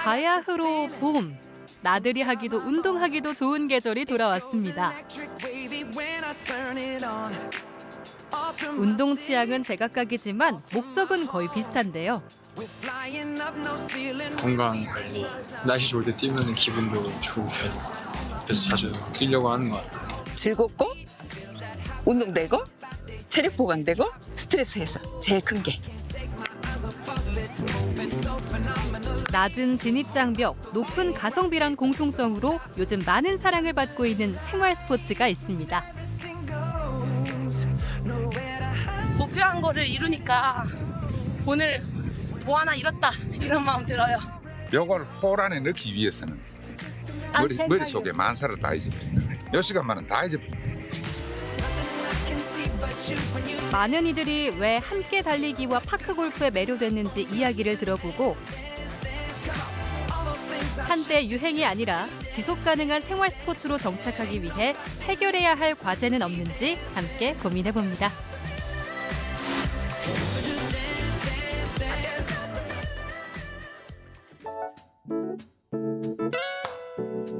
바야흐로 봄. 나들이 하기도 운동하기도 좋은 계절이 돌아왔습니다. 운동 취향은 제각각이지만 목적은 거의 비슷한데요. 건강 관리, 날씨 좋을 때 뛰면 기분도 좋고 그래서 자주 뛰려고 하는 것 같아요. 즐겁고 운동되고 체력 보강되고 스트레스 해소 제일 큰 게. 낮은 진입장벽, 높은 가성비란 공통점으로 요즘 많은 사랑을 받고 있는 생활 스포츠가 있습니다. 목표한 거를 이루니까 오늘 뭐 하나 이뤘다 이런 마음 들어요. 이걸 홀 안에 넣기 위해서는 머릿속에 만사를 다 잊어버린다. 몇 시간만은 다 잊어버린다. 많은 이들이 왜 함께 달리기와 파크 골프에 매료됐는지 이야기를 들어보고 한때 유행이 아니라 지속 가능한 생활 스포츠로 정착하기 위해 해결해야 할 과제는 없는지 함께 고민해 봅니다.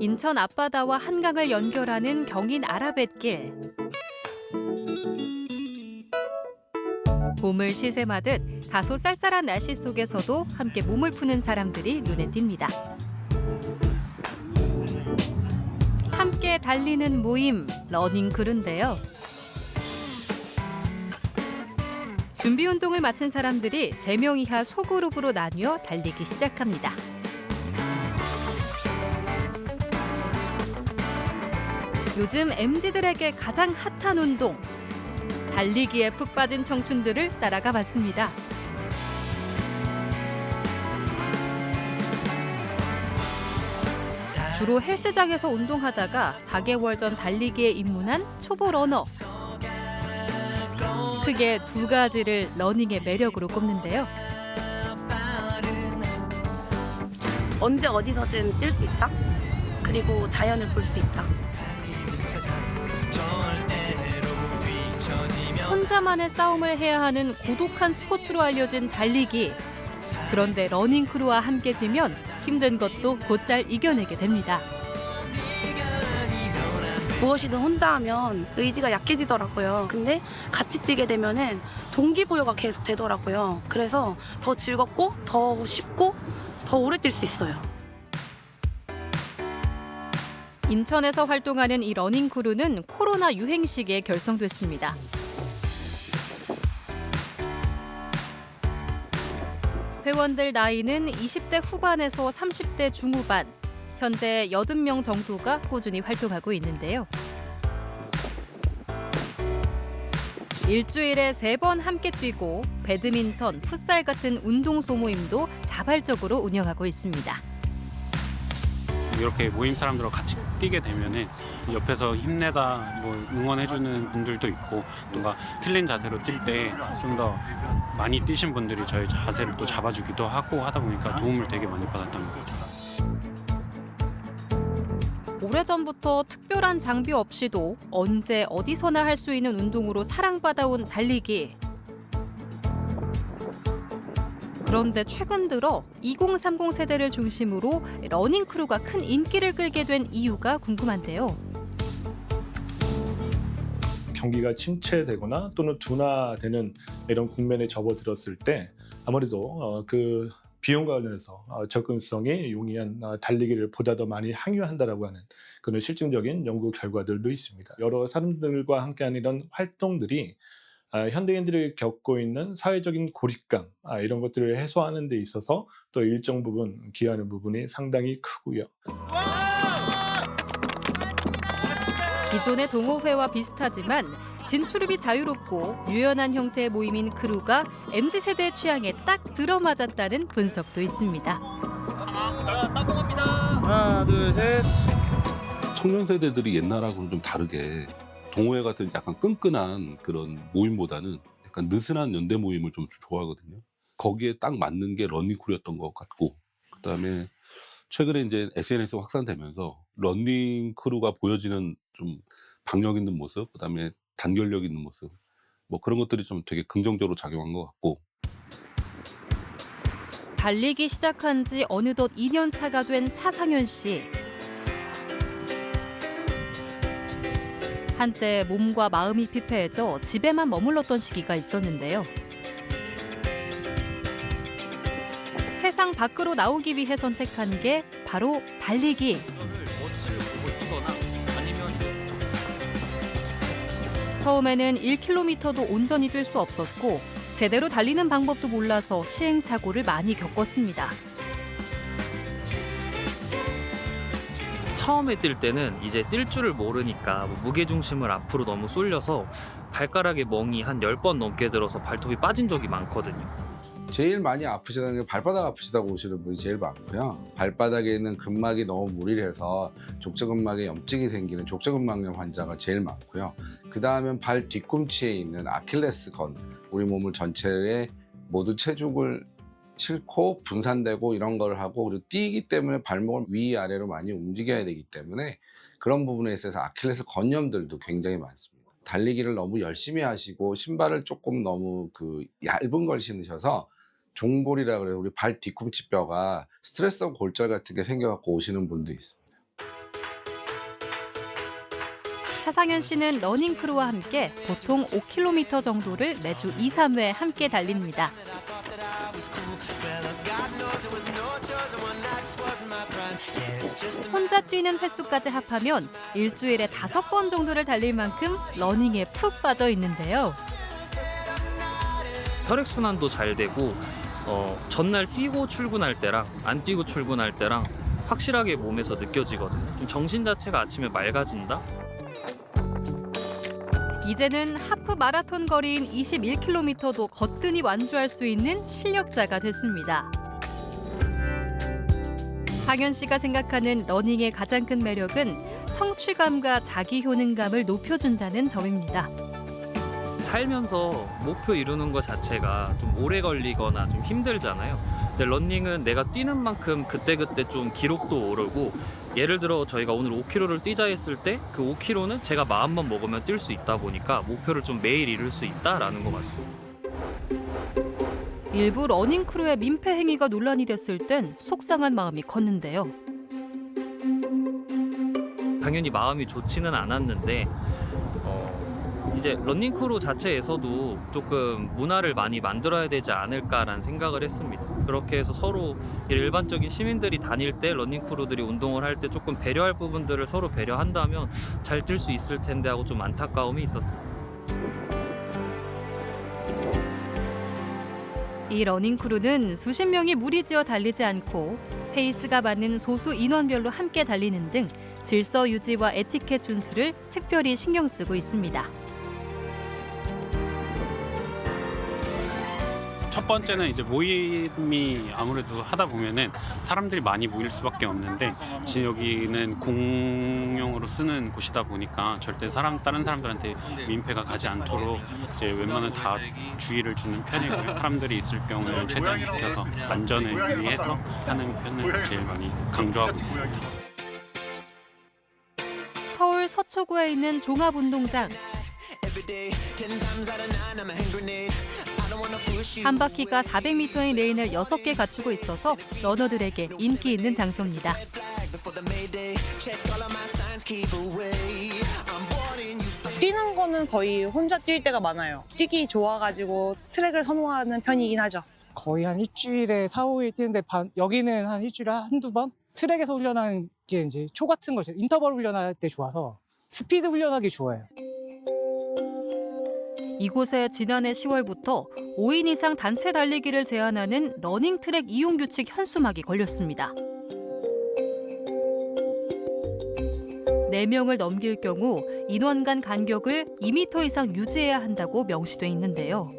인천 앞바다와 한강을 연결하는 경인 아라뱃길. 봄을 시샘하듯 다소 쌀쌀한 날씨 속에서도 함께 몸을 푸는 사람들이 눈에 띕니다. 함께 달리는 모임, 러닝크루인데요. 준비 운동을 마친 사람들이 3명 이하 소그룹으로 나뉘어 달리기 시작합니다. 요즘 MZ들에게 가장 핫한 운동, 달리기에 푹 빠진 청춘들을 따라가 봤습니다. 주로 헬스장에서 운동하다가 4개월 전 달리기에 입문한 초보 러너. 크게 2가지를 러닝의 매력으로 꼽는데요. 언제 어디서든 뛸 수 있다. 그리고 자연을 볼 수 있다. 혼자만의 싸움을 해야 하는 고독한 스포츠로 알려진 달리기. 그런데 러닝크루와 함께 뛰면 힘든 것도 곧잘 이겨내게 됩니다. 무엇이든 혼자 하면 의지가 약해지더라고요. 근데 같이 뛰게 되면은 동기부여가 계속 되더라고요. 그래서 더 즐겁고 더 쉽고 더 오래 뛸 수 있어요. 인천에서 활동하는 이 러닝크루는 코로나 유행 시기에 결성됐습니다. 회원들 나이는 20대 후반에서 30대 중후반, 현재 80명 정도가 꾸준히 활동하고 있는데요. 일주일에 3번 함께 뛰고 배드민턴, 풋살 같은 운동 소모임도 자발적으로 운영하고 있습니다. 이렇게 모임 사람들과 같이 뛰게 되면은 옆에서 힘내다 뭐 응원해주는 분들도 있고 뭔가 틀린 자세로 뛸 때 좀 더 많이 뛰신 분들이 저희 자세를 또 잡아주기도 하고 하다 보니까 도움을 되게 많이 받았던 것 같아요. 오래전부터 특별한 장비 없이도 언제 어디서나 할 수 있는 운동으로 사랑받아온 달리기. 그런데 최근 들어 2030 세대를 중심으로 러닝크루가 큰 인기를 끌게 된 이유가 궁금한데요. 경기가 침체되거나 또는 둔화되는 이런 국면에 접어들었을 때 아무래도 그 비용과 관련해서 접근성이 용이한 달리기를 보다 더 많이 항유한다라고 하는 그런 실증적인 연구 결과들도 있습니다. 여러 사람들과 함께하는 이런 활동들이 현대인들이 겪고 있는 사회적인 고립감 이런 것들을 해소하는 데 있어서 또 일정 부분 기여하는 부분이 상당히 크고요. 기존의 동호회와 비슷하지만 진출입이 자유롭고 유연한 형태의 모임인 크루가 MZ세대 취향에 딱 들어맞았다는 분석도 있습니다. 하나, 둘, 셋. 청년 세대들이 옛날하고는 좀 다르게 동호회 같은 약간 끈끈한 그런 모임보다는 약간 느슨한 연대 모임을 좀 좋아하거든요. 거기에 딱 맞는 게 러닝크루였던 것 같고, 그다음에 최근에 이제 SNS가 확산되면서 러닝크루가 보여지는 좀 박력 있는 모습, 그다음에 단결력 있는 모습, 뭐 그런 것들이 좀 되게 긍정적으로 작용한 것 같고. 달리기 시작한 지 어느덧 2년 차가 된 차상현 씨. 한때 몸과 마음이 피폐해져 집에만 머물렀던 시기가 있었는데요. 세상 밖으로 나오기 위해 선택한 게 바로 달리기. 처음에는 1km도 온전히 뛸 수 없었고 제대로 달리는 방법도 몰라서 시행착오를 많이 겪었습니다. 처음에 뛸 때는 이제 뛸 줄을 모르니까 무게중심을 앞으로 너무 쏠려서 발가락에 멍이 한 10번 넘게 들어서 발톱이 빠진 적이 많거든요. 제일 많이 아프시다는 게 발바닥 아프시다고 오시는 분이 제일 많고요. 발바닥에 있는 근막이 너무 무리를 해서 족저근막에 염증이 생기는 족저근막염 환자가 제일 많고요. 그 다음엔 발 뒤꿈치에 있는 아킬레스건, 우리 몸을 전체에 모두 체중을 싣고 분산되고 이런 걸 하고, 그리고 뛰기 때문에 발목을 위아래로 많이 움직여야 되기 때문에 그런 부분에 있어서 아킬레스 건염들도 굉장히 많습니다. 달리기를 너무 열심히 하시고 신발을 조금 너무 얇은 걸 신으셔서 종골이라 그래요. 우리 발 뒤꿈치 뼈가 스트레스성 골절 같은 게 생겨갖고 오시는 분도 있습니다. 차상현 씨는 러닝크루와 함께 보통 5km 정도를 매주 2, 3회 함께 달립니다. 혼자 뛰는 횟수까지 합하면 일주일에 5번 정도를 달릴 만큼 러닝에 푹 빠져 있는데요. 혈액순환도 잘 되고 전날 뛰고 출근할 때랑 안 뛰고 출근할 때랑 확실하게 몸에서 느껴지거든요. 정신 자체가 아침에 맑아진다? 이제는 하프 마라톤 거리인 21km도 거뜬히 완주할 수 있는 실력자가 됐습니다. 상현 씨가 생각하는 러닝의 가장 큰 매력은 성취감과 자기 효능감을 높여준다는 점입니다. 살면서 목표 이루는 것 자체가 좀 오래 걸리거나 좀 힘들잖아요. 근데 러닝은 내가 뛰는 만큼 그때그때 좀 기록도 오르고, 예를 들어 저희가 오늘 5km를 뛰자 했을 때 그 5km는 제가 마음만 먹으면 뛸 수 있다 보니까 목표를 좀 매일 이룰 수 있다라는 것 같습니다. 일부 러닝크루의 민폐 행위가 논란이 됐을 땐 속상한 마음이 컸는데요. 당연히 마음이 좋지는 않았는데 이제 러닝크루 자체에서도 조금 문화를 많이 만들어야 되지 않을까라는 생각을 했습니다. 그렇게 해서 서로 일반적인 시민들이 다닐 때 러닝크루들이 운동을 할 때 조금 배려할 부분들을 서로 배려한다면 잘 뛸 수 있을 텐데 하고 좀 안타까움이 있었어요. 이 러닝크루는 수십 명이 무리지어 달리지 않고 페이스가 맞는 소수 인원별로 함께 달리는 등 질서 유지와 에티켓 준수를 특별히 신경 쓰고 있습니다. 첫 번째는 이제 모임이 아무래도 하다 보면은 사람들이 많이 모일 수밖에 없는데, 지금 여기는 공용으로 쓰는 곳이다 보니까 절대 다른 사람들한테 민폐가 가지 않도록 이제 웬만한 다 주의를 주는 편이고요. 사람들이 있을 경우에 최대한 지켜서 안전을 위해서 하는 편을 제일 많이 강조하고 있습니다. 서울 서초구에 있는 종합운동장. 한 바퀴가 400m의 레인을 6개 갖추고 있어서 러너들에게 인기 있는 장소입니다. 뛰는 거는 거의 혼자 뛸 때가 많아요. 뛰기 좋아가지고 트랙을 선호하는 편이긴 하죠. 거의 한 일주일에 4, 5일 뛰는데 여기는 한 일주일에 한두 번? 트랙에서 훈련하는 게 이제 초 같은 걸 인터벌 훈련할 때 좋아서 스피드 훈련하기 좋아해요. 이곳에 지난해 10월부터 5인 이상 단체 달리기를 제한하는 러닝트랙 이용 규칙 현수막이 걸렸습니다. 4명을 넘길 경우 인원 간 간격을 2m 이상 유지해야 한다고 명시돼 있는데요.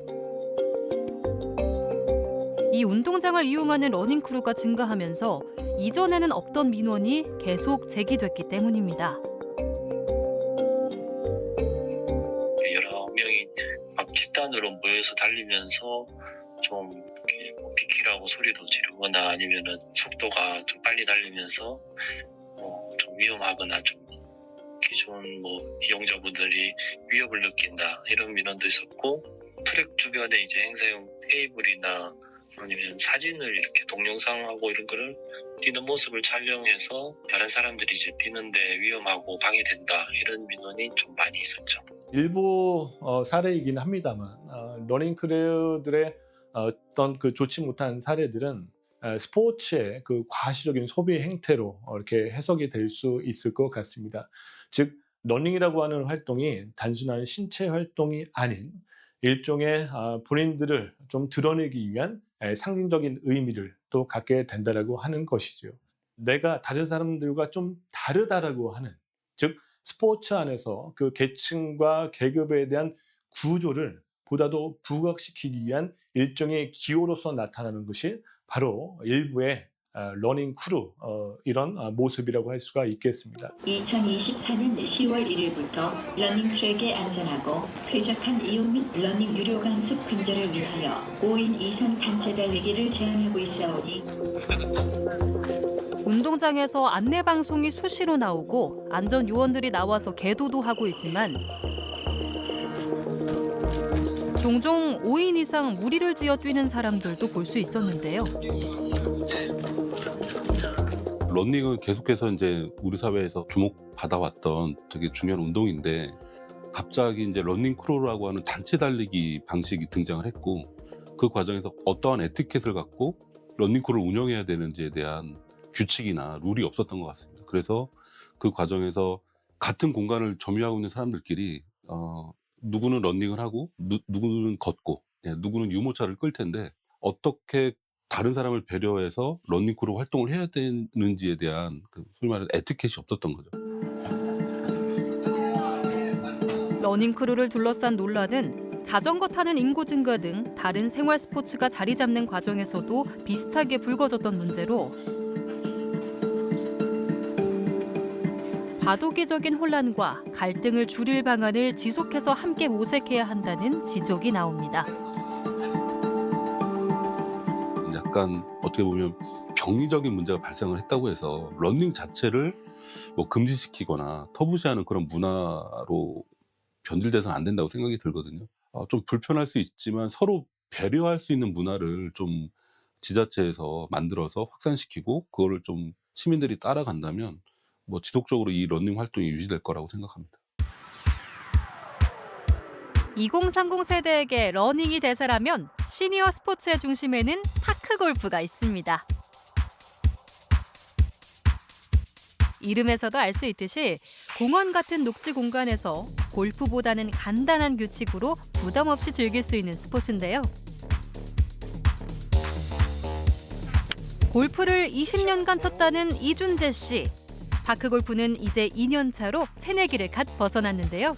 이 운동장을 이용하는 러닝크루가 증가하면서 이전에는 없던 민원이 계속 제기됐기 때문입니다. 여러 명이 막 집단으로 모여서 달리면서 좀 이렇게 비키라고 소리도 지르거나 아니면은 속도가 좀 빨리 달리면서 좀 위험하거나 좀 기존 이용자분들이 위협을 느낀다 이런 민원도 있었고, 트랙 주변에 이제 행사용 테이블이나 아니면 사진을 이렇게 동영상하고 이런 거를 뛰는 모습을 촬영해서 다른 사람들이 이제 뛰는데 위험하고 방해된다 이런 민원이 좀 많이 있었죠. 일부 사례이긴 합니다만 러닝 크루들의 어떤 그 좋지 못한 사례들은 스포츠의 그 과시적인 소비 행태로 이렇게 해석이 될 수 있을 것 같습니다. 즉 러닝이라고 하는 활동이 단순한 신체 활동이 아닌 일종의 본인들을 좀 드러내기 위한 상징적인 의미를 또 갖게 된다라고 하는 것이죠. 내가 다른 사람들과 좀 다르다라고 하는, 즉 스포츠 안에서 그 계층과 계급에 대한 구조를 보다도 부각시키기 위한 일종의 기호로서 나타나는 것이 바로 일부의 러닝 크루 이런 모습이라고 할 수가 있겠습니다. 2024년 10월 1일부터 러닝 트랙의 안전하고 쾌적한 이용 및 러닝 유료 강습 근절을 위하여 5인 이상 단체 달리기를 제한하고 있사오니 운동장에서 안내 방송이 수시로 나오고 안전 요원들이 나와서 계도도 하고 있지만 종종 5인 이상 무리를 지어 뛰는 사람들도 볼 수 있었는데요. 러닝은 계속해서 이제 우리 사회에서 주목받아왔던 되게 중요한 운동인데 갑자기 이제 러닝 크루라고 하는 단체 달리기 방식이 등장을 했고 그 과정에서 어떠한 에티켓을 갖고 러닝 크루를 운영해야 되는지에 대한 규칙이나 룰이 없었던 것 같습니다. 그래서 그 과정에서 같은 공간을 점유하고 있는 사람들끼리 누구는 러닝을 하고 누구는 걷고 누구는 유모차를 끌 텐데 어떻게 다른 사람을 배려해서 러닝크루 활동을 해야 되는지에 대한 그 소위 말하는 에티켓이 없었던 거죠. 러닝크루를 둘러싼 논란은 자전거 타는 인구 증가 등 다른 생활 스포츠가 자리 잡는 과정에서도 비슷하게 불거졌던 문제로 과도기적인 혼란과 갈등을 줄일 방안을 지속해서 함께 모색해야 한다는 지적이 나옵니다. 약간 어떻게 보면 병리적인 문제가 발생을 했다고 해서 러닝 자체를 뭐 금지시키거나 터부시하는 그런 문화로 변질돼서는 안 된다고 생각이 들거든요. 좀 불편할 수 있지만 서로 배려할 수 있는 문화를 좀 지자체에서 만들어서 확산시키고 그거를 좀 시민들이 따라간다면 뭐 지속적으로 이 러닝 활동이 유지될 거라고 생각합니다. 2030 세대에게 러닝이 대세라면 시니어 스포츠의 중심에는 파크 골프가 있습니다. 이름에서도 알 수 있듯이 공원 같은 녹지 공간에서 골프보다는 간단한 규칙으로 부담 없이 즐길 수 있는 스포츠인데요. 골프를 20년간 쳤다는 이준재 씨. 파크 골프는 이제 2년 차로 새내기를 갓 벗어났는데요.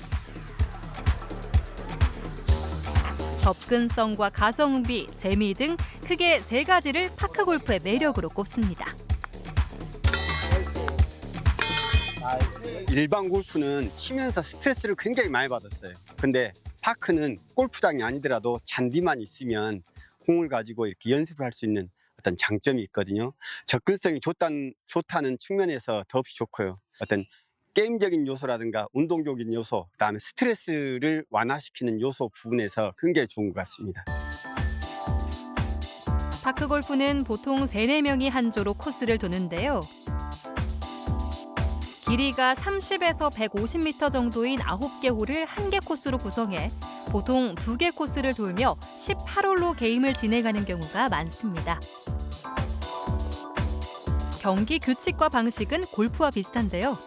접근성과 가성비, 재미 등 크게 3가지를 파크 골프의 매력으로 꼽습니다. 일반 골프는 치면서 스트레스를 굉장히 많이 받았어요. 근데 파크는 골프장이 아니더라도 잔디만 있으면 공을 가지고 이렇게 연습을 할 수 있는 어떤 장점이 있거든요. 접근성이 좋다는 측면에서 더없이 좋고요. 어떤 게임적인 요소라든가 운동적인 요소, 그다음에 스트레스를 완화시키는 요소 부분에서 굉장히 좋은 것 같습니다. 파크 골프는 보통 3-4명이 한 조로 코스를 도는데요. 길이가 30에서 150m 정도인 9개 홀을 1개 코스로 구성해 보통 2개 코스를 돌며 18홀로 게임을 진행하는 경우가 많습니다. 경기 규칙과 방식은 골프와 비슷한데요.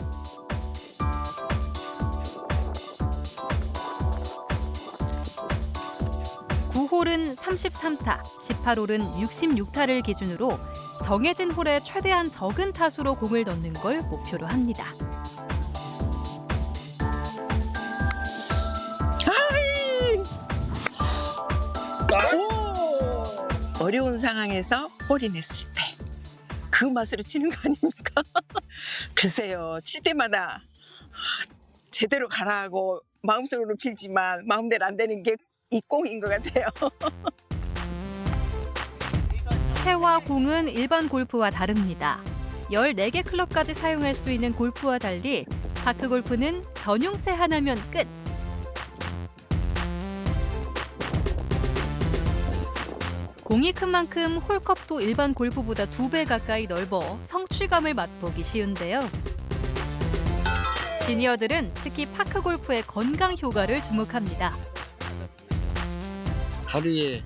홀은 33타, 18홀은 66타를 기준으로 정해진 홀에 최대한 적은 타수로 공을 넣는 걸 목표로 합니다. 어려운 상황에서 홀인했을 때 그 맛으로 치는 거 아닙니까? 글쎄요, 칠 때마다 제대로 가라고 마음속으로 빌지만 마음대로 안 되는 게 이 공인 것 같아요. 채와 공은 일반 골프와 다릅니다. 14개 클럽까지 사용할 수 있는 골프와 달리 파크 골프는 전용채 하나면 끝. 공이 큰 만큼 홀컵도 일반 골프보다 2배 가까이 넓어 성취감을 맛보기 쉬운데요. 시니어들은 특히 파크 골프의 건강 효과를 주목합니다. 하루에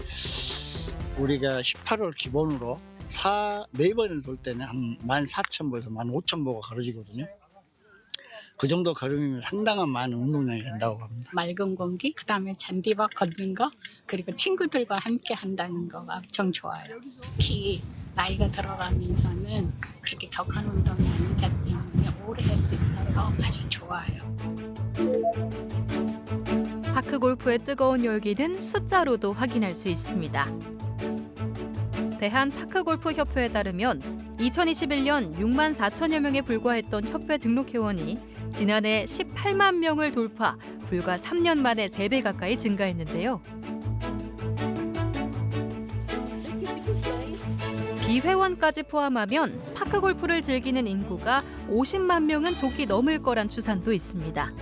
우리가 18홀 기본으로 4번을 돌 때는 한 14,000보에서 15,000보가 걸어지거든요. 그 정도 걸으면 상당한 많은 운동량이 된다고 합니다. 맑은 공기, 그다음에 잔디밭 걷는 거, 그리고 친구들과 함께 한다는 거가 엄청 좋아요. 특히 나이가 들어가면서는 그렇게 격한 운동이 아니기 때문에 오래 할 수 있어서 아주 좋아요. 파크 골프의 뜨거운 열기는 숫자로도 확인할 수 있습니다. 대한파크골프협회에 따르면 2021년 6만 4천여 명에 불과했던 협회 등록 회원이 지난해 18만 명을 돌파, 불과 3년 만에 3배 가까이 증가했는데요. 비회원까지 포함하면 파크골프를 즐기는 인구가 50만 명은 좋게 넘을 거란 추산도 있습니다.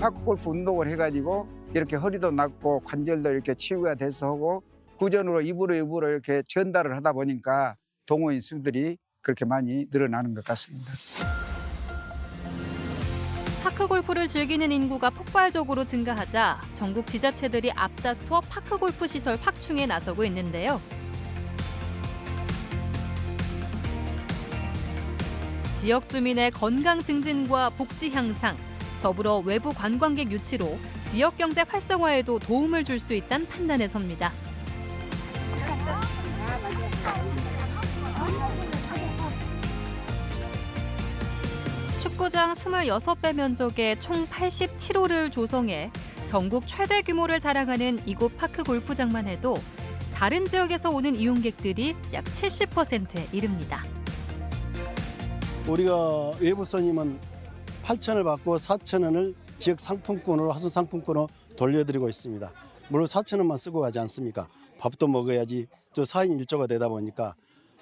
파크골프 운동을 해가지고 이렇게 허리도 낫고 관절도 이렇게 치유가 돼서 하고 구전으로 입으로 이렇게 전달을 하다 보니까 동호인 수들이 그렇게 많이 늘어나는 것 같습니다. 파크골프를 즐기는 인구가 폭발적으로 증가하자 전국 지자체들이 앞다퉈 파크골프 시설 확충에 나서고 있는데요. 지역 주민의 건강 증진과 복지 향상, 더불어 외부 관광객 유치로 지역 경제 활성화에도 도움을 줄 수 있다는 판단에 섭니다. 축구장 26배 면적의 총 87홀을 조성해 전국 최대 규모를 자랑하는 이곳 파크 골프장만 해도 다른 지역에서 오는 이용객들이 약 70%에 이릅니다. 우리가 외부 손님은 8,000원을 받고 4,000원을 지역 상품권으로 하수 상품권으로 돌려드리고 있습니다. 물론 4,000원만 쓰고 가지 않습니까? 밥도 먹어야지 또 4인 1조가 되다 보니까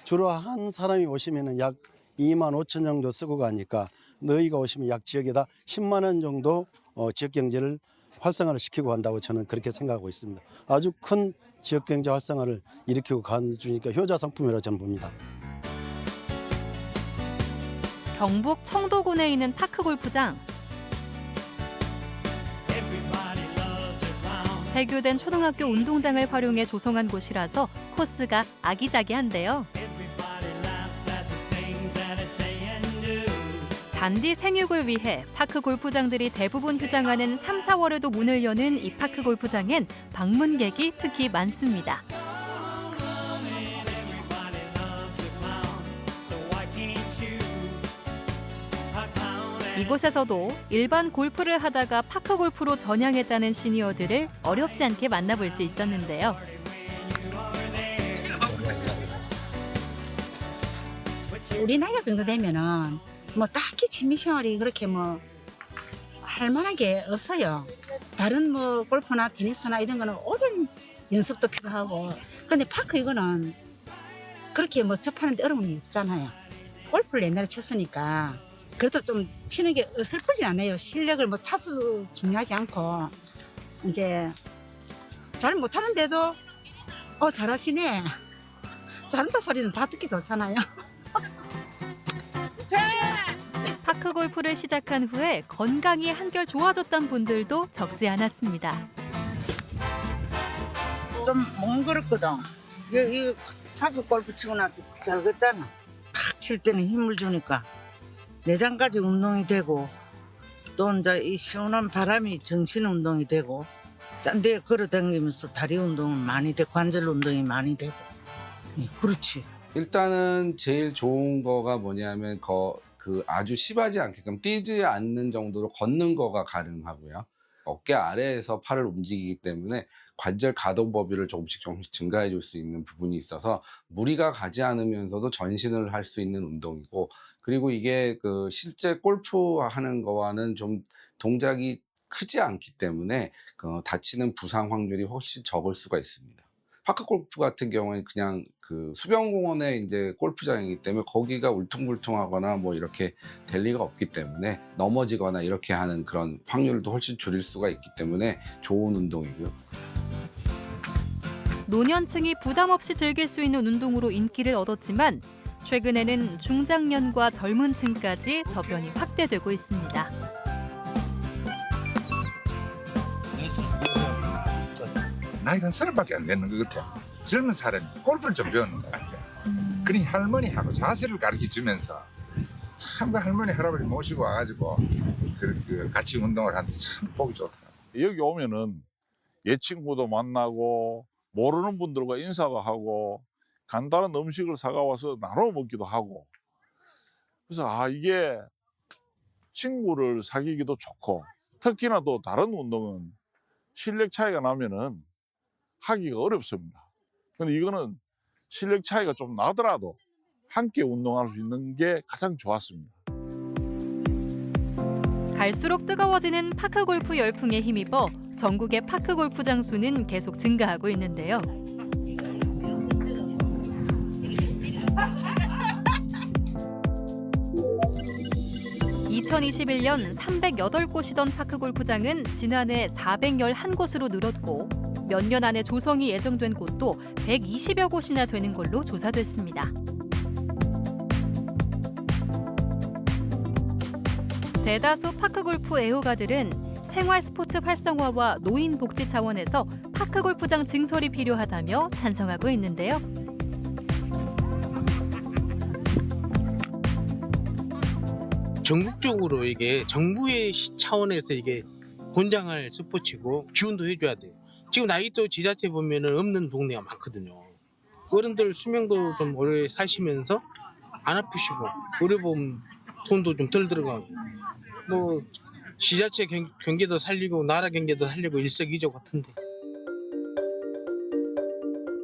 주로 한 사람이 오시면 약 2만 5천 정도 쓰고 가니까 너희가 오시면 약 지역에다 10만 원 정도 지역 경제를 활성화를 시키고 간다고 저는 그렇게 생각하고 있습니다. 아주 큰 지역 경제 활성화를 일으키고 가주니까 효자 상품이라고 저는 봅니다. 경북 청도군에 있는 파크 골프장. 폐교된 초등학교 운동장을 활용해 조성한 곳이라서 코스가 아기자기한데요. 잔디 생육을 위해 파크 골프장들이 대부분 휴장하는 3, 4월에도 문을 여는 이 파크 골프장엔 방문객이 특히 많습니다. 이곳에서도 일반 골프를 하다가 파크 골프로 전향했다는 시니어들을 어렵지 않게 만나볼 수 있었는데요. 우리 나이가 정도 되면은 뭐 딱히 취미생활이 그렇게 뭐 할 만한 게 없어요. 다른 뭐 골프나 테니스나 이런 거는 오랜 연습도 필요하고, 근데 파크 이거는 그렇게 뭐 접하는데 어려움이 없잖아요. 골프를 옛날에 쳤으니까 그래도 좀 치는 게 어설프진 않아요. 실력을 뭐 타수 중요하지 않고 이제 잘 못하는데도 잘하시네, 잘한다 소리는 다 듣기 좋잖아요. 파크 골프를 시작한 후에 건강이 한결 좋아졌던 분들도 적지 않았습니다. 좀 멍그럽거든. 이 파크 골프 치고 나서 잘 걷잖아. 탁 칠 때는 힘을 주니까 내장까지 운동이 되고, 또 이제 이 시원한 바람이 정신 운동이 되고, 짠데 걸어다니면서 다리 운동은 많이 되고 관절 운동이 많이 되고. 그렇지. 일단은 제일 좋은 거가 뭐냐면 그 아주 심하지 않게끔 뛰지 않는 정도로 걷는 거가 가능하고요. 어깨 아래에서 팔을 움직이기 때문에 관절 가동 범위를 조금씩 증가해 줄 수 있는 부분이 있어서 무리가 가지 않으면서도 전신을 할 수 있는 운동이고, 그리고 이게 그 실제 골프 하는 거와는 좀 동작이 크지 않기 때문에 다치는 부상 확률이 훨씬 적을 수가 있습니다. 파크 골프 같은 경우에는 그냥 그 수변공원의 이제 골프장이기 때문에 거기가 울퉁불퉁하거나 뭐 이렇게 될 리가 없기 때문에 넘어지거나 이렇게 하는 그런 확률도 훨씬 줄일 수가 있기 때문에 좋은 운동이고요. 노년층이 부담 없이 즐길 수 있는 운동으로 인기를 얻었지만 최근에는 중장년과 젊은 층까지 저변이 확대되고 있습니다. 나이가 30밖에 안 되는 것 같아. 젊은 사람이 골프를 좀 배우는 것 같아. 그러니 할머니하고 자세를 가르쳐주면서 참 그 할머니 할아버지 모시고 와가지고 같이 운동을 하는데 참 보기 좋더라고요. 여기 오면은 옛 친구도 만나고 모르는 분들과 인사도 하고 간단한 음식을 사가와서 나눠 먹기도 하고, 그래서 이게 친구를 사귀기도 좋고, 특히나 또 다른 운동은 실력 차이가 나면은 하기가 어렵습니다. 근데 이거는 실력 차이가 좀 나더라도 함께 운동할 수 있는 게 가장 좋았습니다. 갈수록 뜨거워지는 파크골프 열풍에 힘입어 전국의 파크골프장 수는 계속 증가하고 있는데요. (2021년) 308곳이던 파크골프장은 지난해 411곳으로 늘었고 몇 년 안에 조성이 예정된 곳도 120여 곳이나 되는 걸로 조사됐습니다. 대다수 파크골프 애호가들은 생활 스포츠 활성화와 노인 복지 차원에서 파크골프장 증설이 필요하다며 찬성하고 있는데요. 전국적으로 이게 정부의 차원에서 이게 권장할 스포츠고 지원도 해줘야 돼요. 지금 나이도 지자체 보면은 없는 동네가 많거든요. 어른들 수명도 좀 오래 사시면서 안 아프시고 의료보험 돈도 좀 덜 들어가고 뭐 지자체 경제도 살리고 나라 경제도 살리고 일석이조 같은데.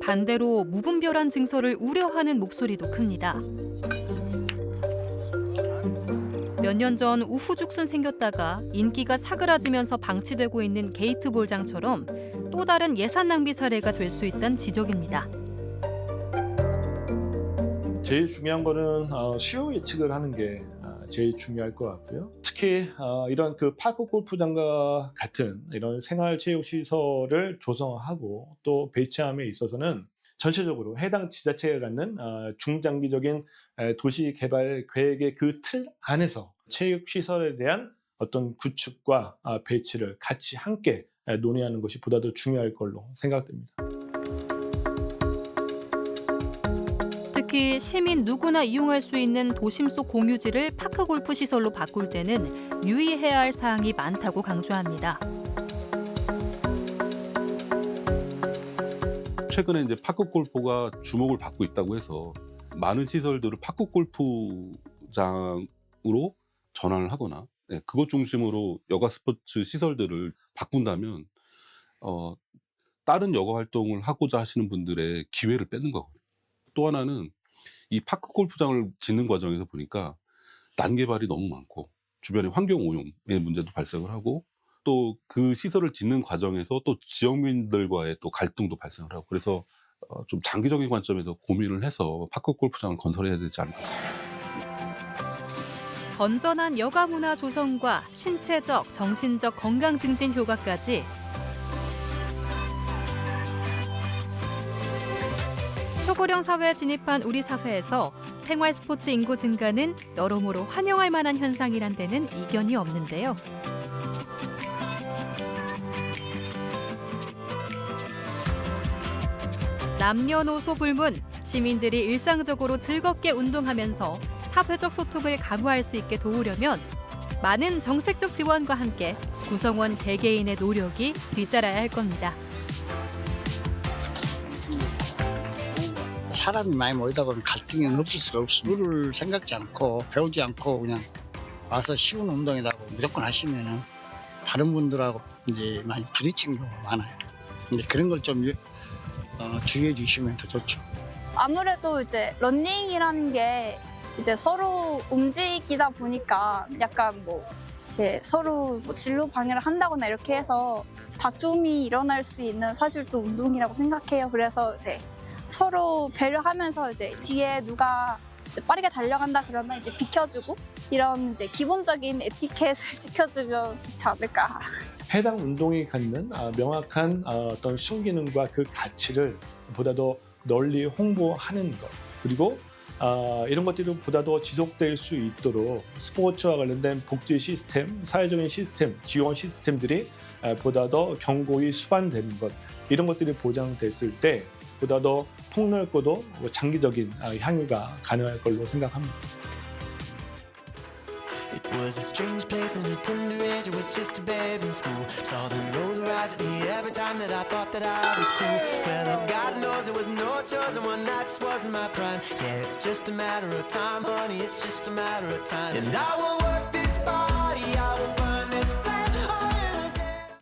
반대로 무분별한 증설을 우려하는 목소리도 큽니다. 몇 년 전 우후죽순 생겼다가 인기가 사그라지면서 방치되고 있는 게이트볼장처럼 또 다른 예산 낭비 사례가 될 수 있다는 지적입니다. 제일 중요한 거는 수요 예측을 하는 게 제일 중요할 것 같고요. 특히 이런 그 파크 골프장과 같은 이런 생활체육시설을 조성하고 또 배치함에 있어서는 전체적으로 해당 지자체에 갖는 중장기적인 도시 개발 계획의 그 틀 안에서 체육시설에 대한 어떤 구축과 배치를 같이 함께 논의하는 것이 보다 더 중요할 걸로 생각됩니다. 특히 시민 누구나 이용할 수 있는 도심 속 공유지를 파크골프 시설로 바꿀 때는 유의해야 할 사항이 많다고 강조합니다. 최근에 이제 파크 골프가 주목을 받고 있다고 해서 많은 시설들을 파크 골프장으로 전환을 하거나 그것 중심으로 여가 스포츠 시설들을 바꾼다면 다른 여가 활동을 하고자 하시는 분들의 기회를 뺏는 거거든요. 또 하나는 이 파크 골프장을 짓는 과정에서 보니까 난개발이 너무 많고 주변에 환경 오염의 문제도 발생을 하고 또 그 시설을 짓는 과정에서 또 지역민들과의 또 갈등도 발생을 하고 그래서 좀 장기적인 관점에서 고민을 해서 파크 골프장을 건설해야 되지 않을까. 건전한 여가 문화 조성과 신체적, 정신적 건강 증진 효과까지 초고령 사회에 진입한 우리 사회에서 생활 스포츠 인구 증가는 여러모로 환영할 만한 현상이란 데는 이견이 없는데요. 남녀노소 불문, 시민들이 일상적으로 즐겁게 운동하면서 사회적 소통을 강화할 수 있게 도우려면 많은 정책적 지원과 함께 구성원 개개인의 노력이 뒤따라야 할 겁니다. 사람이 많이 모이다 보면 갈등이 없을 수가 없어요. 룰을 생각지 않고 배우지 않고 그냥 와서 쉬운 운동이라고 무조건 하시면은 다른 분들하고 이제 많이 부딪히는 경우가 많아요. 근데 그런 걸 좀 주의해 주시면 더 좋죠. 아무래도 이제 러닝이라는 게 이제 서로 움직이다 보니까 약간 뭐 이렇게 서로 뭐 진로 방해를 한다거나 이렇게 해서 다툼이 일어날 수 있는 사실 또 운동이라고 생각해요. 그래서 이제 서로 배려하면서 이제 뒤에 누가 이제 빠르게 달려간다 그러면 이제 비켜주고 이런 이제 기본적인 에티켓을 지켜주면 좋지 않을까. 해당 운동이 갖는 명확한 어떤 순기능과 그 가치를 보다 더 널리 홍보하는 것, 그리고 이런 것들이 보다 더 지속될 수 있도록 스포츠와 관련된 복지 시스템, 사회적인 시스템, 지원 시스템들이 보다 더 견고히 수반되는 것, 이런 것들이 보장됐을 때 보다 더 폭넓고도 장기적인 향유가 가능할 걸로 생각합니다. It was a strange place and a tender age. I was just a babe in school. Saw the nose rise at me every time that I thought that I was cool. Well, God knows it was no choice, and one night just wasn't my prime. Yeah, it's just a matter of time, honey. It's just a matter of time. And I will work